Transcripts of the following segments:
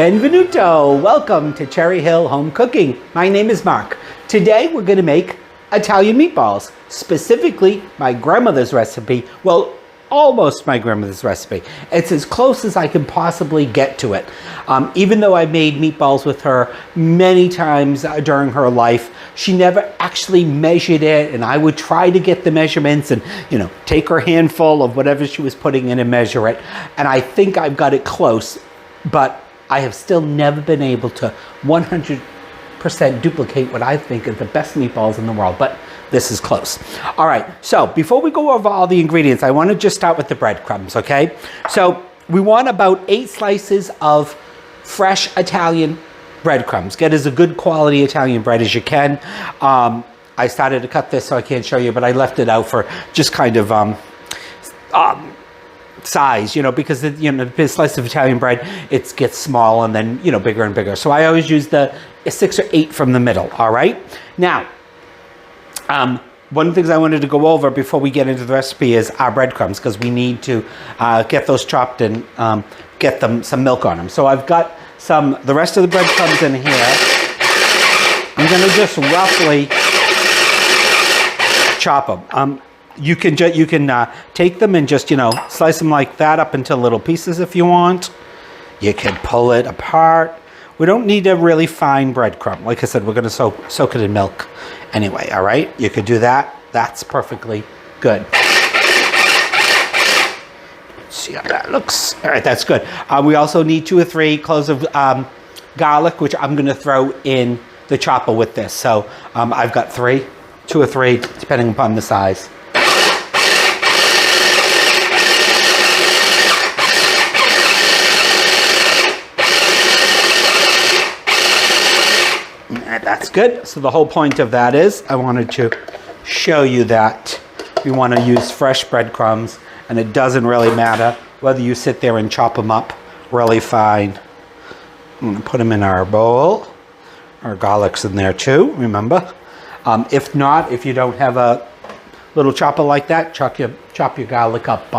Benvenuto! Welcome to Cherry Hill Home Cooking. My name is Mark. Today we're going to make Italian meatballs, specifically my grandmother's recipe. Well, almost my grandmother's recipe. It's as close as I can possibly get to it. Even though I made meatballs with her many times during her life, she never actually measured it, and I would try to get the measurements and, take her handful of whatever she was putting in and measure it. And I think I've got it close, but I have still never been able to 100% duplicate what I think are the best meatballs in the world, but this is close. All right, so before we go over all the ingredients, I want to just start with the breadcrumbs, okay? So we want about 8 slices of fresh Italian breadcrumbs. Get as a good quality Italian bread as you can. I started to cut this so I can't show you, but I left it out for just kind of size, because the slice of Italian bread, it gets small and then, bigger and bigger. So I always use the 6 or 8 from the middle, all right? Now, one of the things I wanted to go over before we get into the recipe is our breadcrumbs, because we need to get those chopped and get them some milk on them. So I've got the rest of the breadcrumbs in here. I'm going to just roughly chop them. You can take them and just, slice them like that up into little pieces if you want. You can pull it apart. We don't need a really fine breadcrumb. Like I said, we're going to soak it in milk anyway, all right? You could do that. That's perfectly good. Let's see how that looks. All right, that's good. We also need 2 or 3 cloves of garlic, which I'm going to throw in the chopper with this. So I've got 2 or 3, depending upon the size. That's good. So the whole point of that is I wanted to show you that we want to use fresh breadcrumbs, and it doesn't really matter whether you sit there and chop them up really fine. I'm going to put them in our bowl. Our garlic's in there too, remember. If not, if you don't have a little chopper like that, chop your garlic up,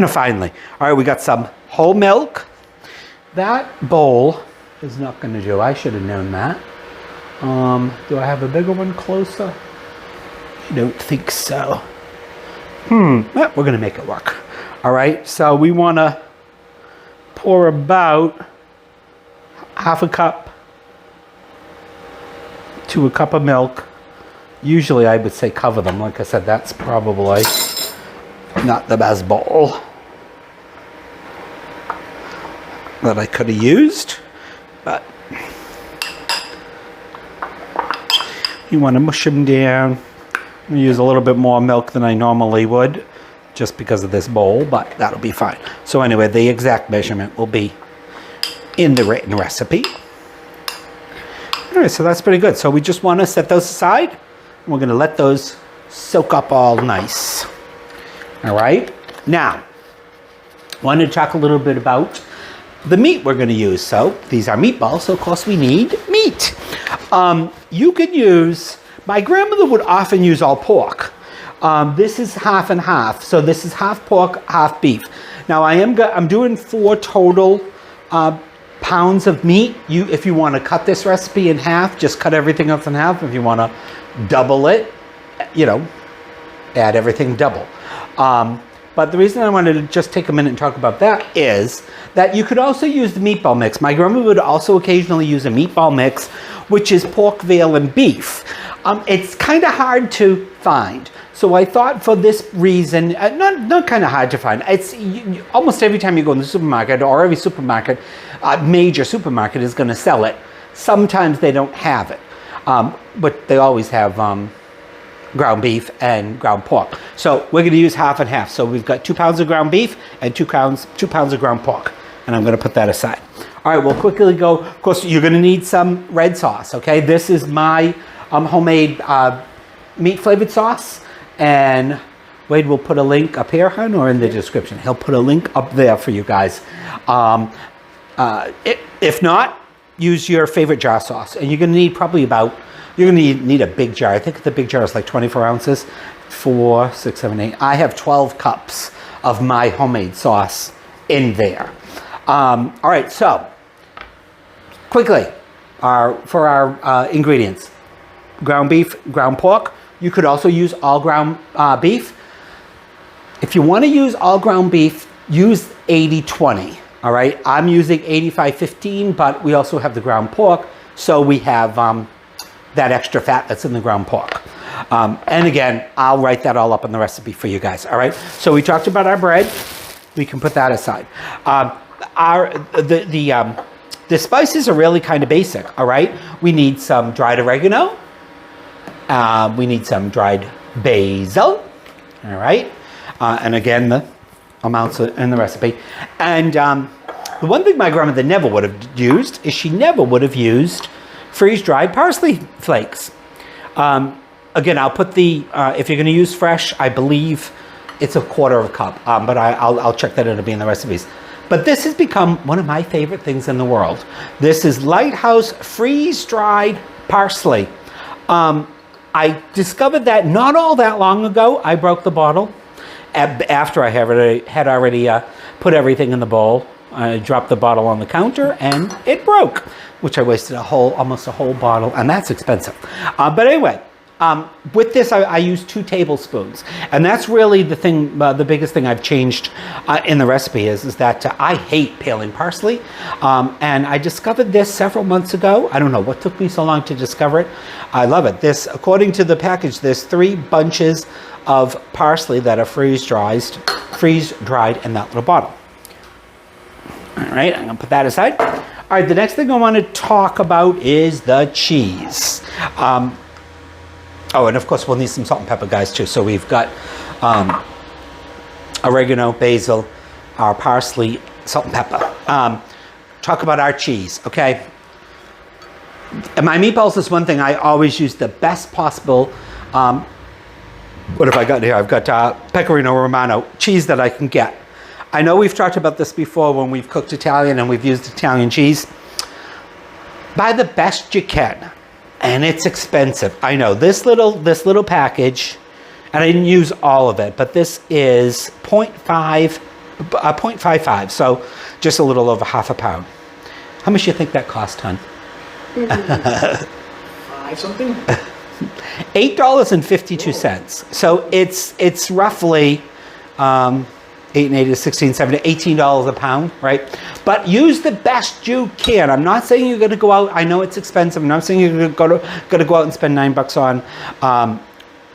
finely. All right, we got some whole milk. That bowl is not going to do. I should have known that. Do I have a bigger one closer? I don't think so. Well, we're going to make it work. All right, so we want to pour about half a cup to a cup of milk. Usually I would say cover them. Like I said, that's probably not the best bowl that I could have used, but you want to mush them down. I'm going to use a little bit more milk than I normally would just because of this bowl, but that'll be fine. So anyway, the exact measurement will be in the written recipe. All right, so that's pretty good. So we just want to set those aside. We're going to let those soak up all nice. All right. Now, I wanted to talk a little bit about the meat we're going to use. So these are meatballs, so of course we need meat. You can use, my grandmother would often use all pork. This is half and half. So this is half pork, half beef. Now I'm doing 4 total pounds of meat. If you want to cut this recipe in half, just cut everything up in half. If you want to double it, add everything double. But the reason I wanted to just take a minute and talk about that is that you could also use the meatball mix. My grandma would also occasionally use a meatball mix, which is pork, veal, and beef. It's kind of hard to find. So I thought for this reason, not kind of hard to find. It's almost every time you go in the supermarket, or every supermarket, major supermarket is going to sell it. Sometimes they don't have it, but they always have ground beef and ground pork. So we're going to use half and half. So we've got 2 pounds of ground beef and 2 pounds of ground pork. And I'm going to put that aside. All right, we'll quickly go. Of course, you're going to need some red sauce, okay? This is my homemade meat flavored sauce. And Wade will put a link up here, hun, or in the description. He'll put a link up there for you guys. If not, use your favorite jar sauce. And you're going to need probably you're going to need a big jar. I think the big jar is like 24 ounces. 4, 6, 7, 8. I have 12 cups of my homemade sauce in there. All right, so quickly, for our ingredients. Ground beef, ground pork. You could also use all ground beef. If you want to use all ground beef, use 80-20. All right, I'm using 85-15, but we also have the ground pork, so we have that extra fat that's in the ground pork. And again, I'll write that all up in the recipe for you guys. All right, so we talked about our bread. We can put that aside. The spices are really kind of basic. All right, we need some dried oregano. We need some dried basil. All right, and again, the amounts in the recipe. And the one thing my grandmother never would have used is she never would have used freeze-dried parsley flakes. Again, I'll put the, if you're going to use fresh, I believe it's a quarter of a cup, but I'll check that it'll be in the recipes. But this has become one of my favorite things in the world. This is Lighthouse freeze-dried parsley. I discovered that not all that long ago. I broke the bottle after I had already put everything in the bowl. I dropped the bottle on the counter and it broke, which I wasted almost a whole bottle, and that's expensive. But anyway, with this, I use 2 tablespoons, and that's really the thing. The biggest thing I've changed in the recipe is that I hate peeling parsley, and I discovered this several months ago. I don't know what took me so long to discover it. I love it. This, according to the package, there's 3 bunches of parsley that are freeze-dried in that little bottle. All right, I'm gonna put that aside. All right, the next thing I want to talk about is the cheese. Oh, and of course we'll need some salt and pepper, guys, too. So we've got oregano, basil, our parsley, salt and pepper. Talk about our cheese, okay? And my meatballs is one thing I always use the best possible. What have I got here? I've got Pecorino Romano cheese that I can get. I know we've talked about this before when we've cooked Italian and we've used Italian cheese. Buy the best you can, and it's expensive. I know this little package, and I didn't use all of it, but this is 0.55, so just a little over half a pound. How much do you think that cost, hon? 5 something. $8.52. So it's roughly 8 and 8 is 16, 17, $18 a pound, right? But use the best you can. I'm not saying you're going to go out. I know it's expensive. I'm not saying you're going to go out and spend $9 on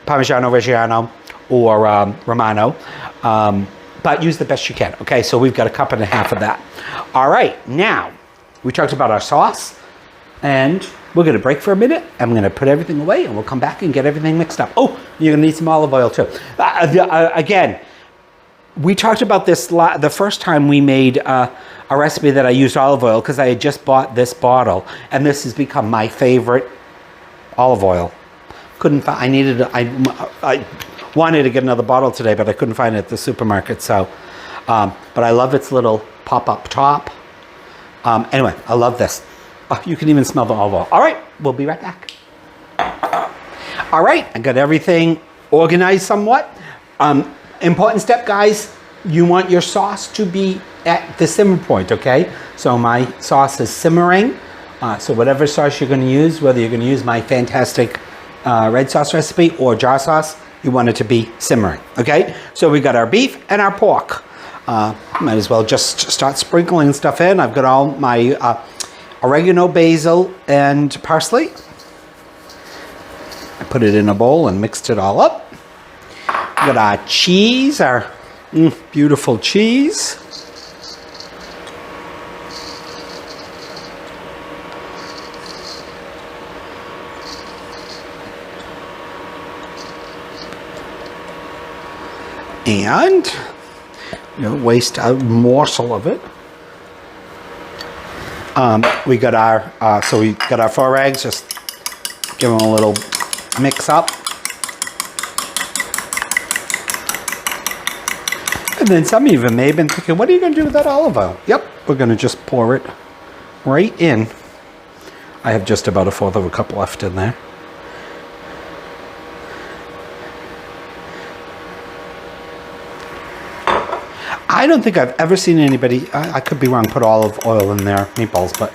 Parmigiano Reggiano or Romano. But use the best you can. Okay, so we've got a cup and a half of that. All right, now we talked about our sauce, and we're going to break for a minute. I'm going to put everything away, and we'll come back and get everything mixed up. Oh, you're going to need some olive oil too. Again, we talked about this the first time we made a recipe that I used olive oil, because I had just bought this bottle, and this has become my favorite olive oil. Couldn't find. I wanted to get another bottle today, but I couldn't find it at the supermarket. So, but I love its little pop-up top. Anyway, I love this. Oh, you can even smell the olive oil. All right, we'll be right back. All right, I got everything organized somewhat. Important step, guys, you want your sauce to be at the simmer point, okay? So my sauce is simmering. So whatever sauce you're going to use, whether you're going to use my fantastic red sauce recipe or jar sauce, you want it to be simmering, okay? So we got our beef and our pork. Might as well just start sprinkling stuff in. I've got all my oregano, basil, and parsley. I put it in a bowl and mixed it all up. We got our cheese, our beautiful cheese. And waste a morsel of it. We got our 4 eggs. Just give them a little mix up. And then some of you may have been thinking, what are you going to do with that olive oil? Yep, we're going to just pour it right in. I have just about 1/4 of a cup left in there. I don't think I've ever seen anybody, I could be wrong, put olive oil in their meatballs, but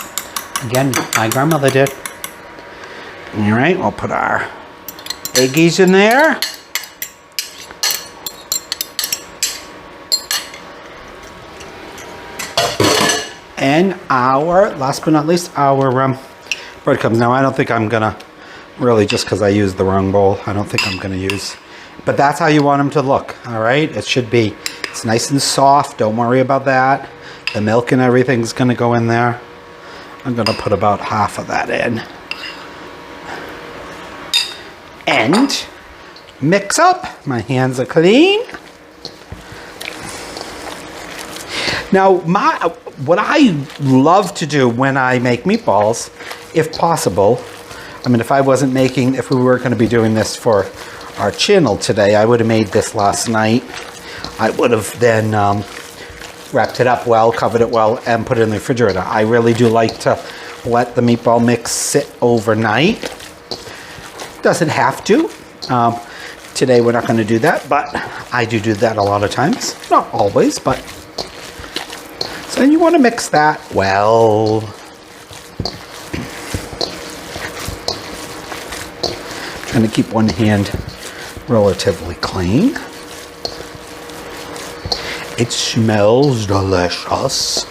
Again, my grandmother did. All right, we'll put our eggies in there. And our, last but not least, our breadcrumbs. Now, I don't think I'm gonna really, just because I used the wrong bowl, I don't think I'm gonna use, but that's how you want them to look, all right? It should be, it's nice and soft, don't worry about that. The milk and everything's gonna go in there. I'm gonna put about half of that in. And mix up, my hands are clean. Now, what I love to do when I make meatballs, if possible, I mean, if we were going to be doing this for our channel today, I would have made this last night. I would have then wrapped it up well, covered it well, and put it in the refrigerator. I really do like to let the meatball mix sit overnight. Doesn't have to. Today we're not going to do that, but I do that a lot of times. Not always, but... So you want to mix that well. Trying to keep one hand relatively clean. It smells delicious.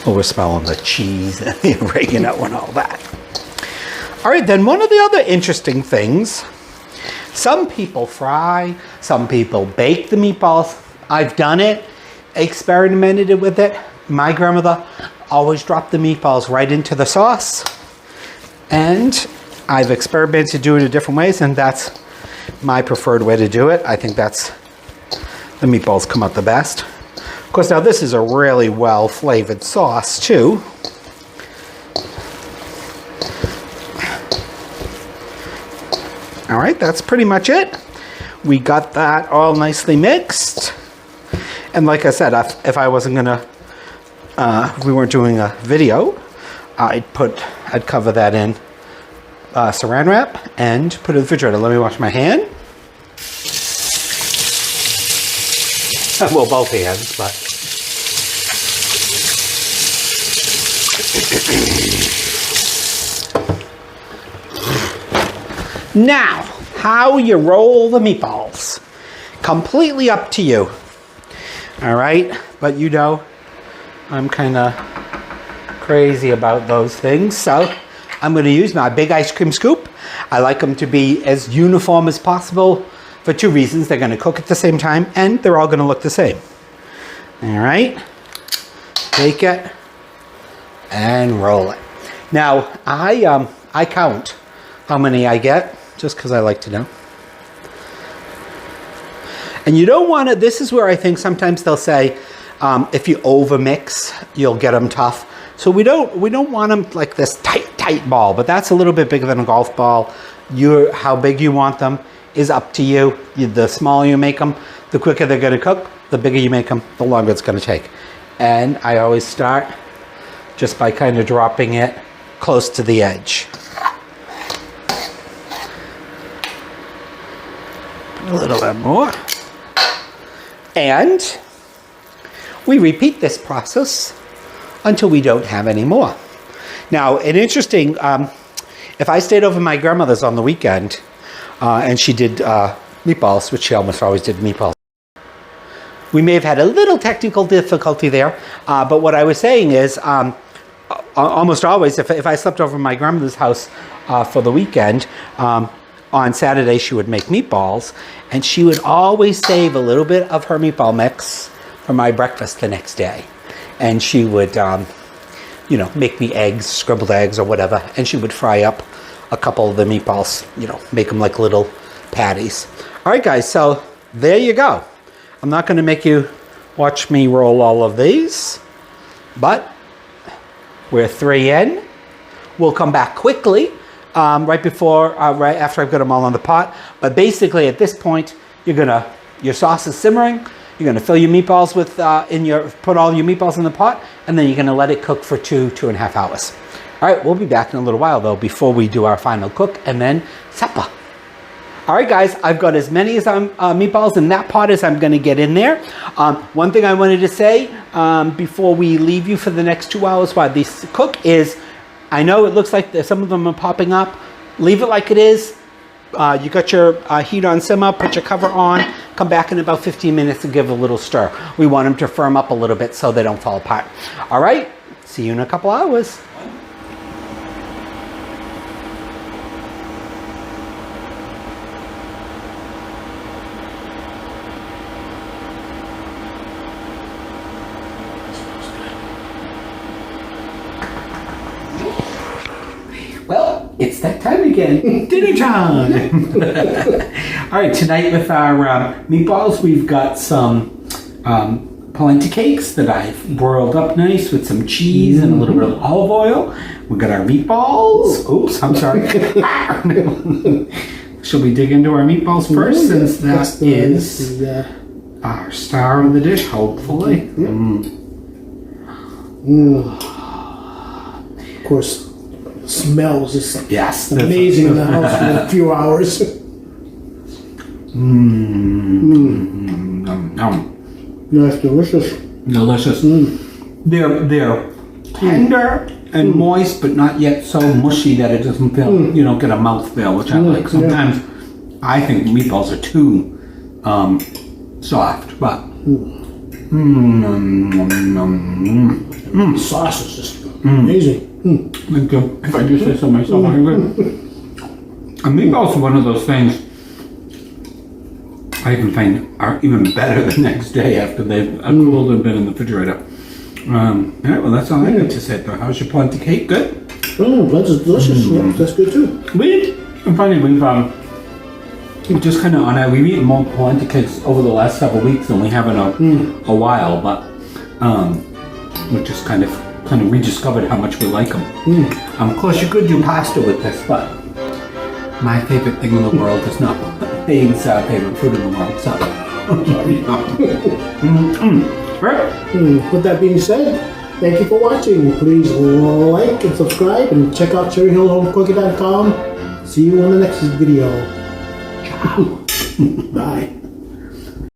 Well, we're smelling the cheese and the oregano and all that. All right, then one of the other interesting things, some people fry, some people bake the meatballs. I've done it. Experimented with it. My grandmother always dropped the meatballs right into the sauce, and I've experimented doing it different ways, and that's my preferred way to do it. I think that's the meatballs come out the best. Of course, now this is a really well flavored sauce too. All right, that's pretty much it. We got that all nicely mixed. And like I said, if I wasn't gonna, if we weren't doing a video, I'd cover that in saran wrap and put it in the refrigerator. Let me wash my hand. Well, both hands, but. Now, how you roll the meatballs. Completely up to you. All right, but you know, I'm kind of crazy about those things. So I'm going to use my big ice cream scoop. I like them to be as uniform as possible for two reasons. They're going to cook at the same time and they're all going to look the same. All right, take it and roll it. Now, I count how many I get just because I like to know. And you don't want to, this is where I think sometimes they'll say, if you over mix, you'll get them tough. So we don't want them like this tight ball, but that's a little bit bigger than a golf ball. How big you want them is up to you. The smaller you make them, the quicker they're going to cook. The bigger you make them, the longer it's going to take. And I always start just by kind of dropping it close to the edge. A little bit more. And we repeat this process until we don't have any more. Now, an interesting, if I stayed over my grandmother's on the weekend and she did meatballs, which she almost always did meatballs, we may have had a little technical difficulty there. But what I was saying is almost always, if I slept over my grandmother's house for the weekend, on Saturday she would make meatballs, and she would always save a little bit of her meatball mix for my breakfast the next day. And she would, you know, make me eggs, scrambled eggs or whatever, and she would fry up a couple of the meatballs, you know, make them like little patties. All right, guys, so there you go. I'm not going to make you watch me roll all of these, but we're 3 in. We'll come back quickly. Right after I've got them all on the pot. But basically at this point, your sauce is simmering. You're gonna fill your meatballs with, put all your meatballs in the pot, and then you're gonna let it cook for 2.5 hours. All right, we'll be back in a little while though, before we do our final cook, and then supper. All right, guys, I've got as many as meatballs in that pot as I'm going to get in there. One thing I wanted to say before we leave you for the next 2 hours while these cook is, I know it looks like some of them are popping up. Leave it like it is. You got your heat on simmer, put your cover on, come back in about 15 minutes and give it a little stir. We want them to firm up a little bit so they don't fall apart. All right, see you in a couple hours. Well, it's that time again. Dinner time! All right, tonight with our meatballs, we've got some polenta cakes that I've broiled up nice with some cheese and a little bit of olive oil. We've got our meatballs. Oops, I'm sorry. Shall we dig into our meatballs first, since that is our star of the dish, hopefully? Of course. Smells just amazing in the house for a few hours. That's delicious. Delicious. They're tender and moist, but not yet so mushy that it doesn't feel, you don't get a mouthfeel, which I like. Sometimes I think meatballs are too soft, but Sauce is just amazing. Thank you. If I do say so myself, I'm good. A meatball's one of those things I even find are even better the next day after they've cooled and been in the refrigerator. All right, well, that's all I got to say. How's your polenta cake? Good? Polenta's delicious. That's good too. I'm finding we've just kind of we've eaten more polenta cakes over the last several weeks than we have in a while, but we're just kind of rediscovered how much we like them. Of course, you could do pasta with this, but my favorite thing in the world is not Dave's favorite food in the world. So, right. With that being said, thank you for watching. Please like and subscribe, and check out cherryhillhomecooking.com. See you on the next video. Ciao. Bye.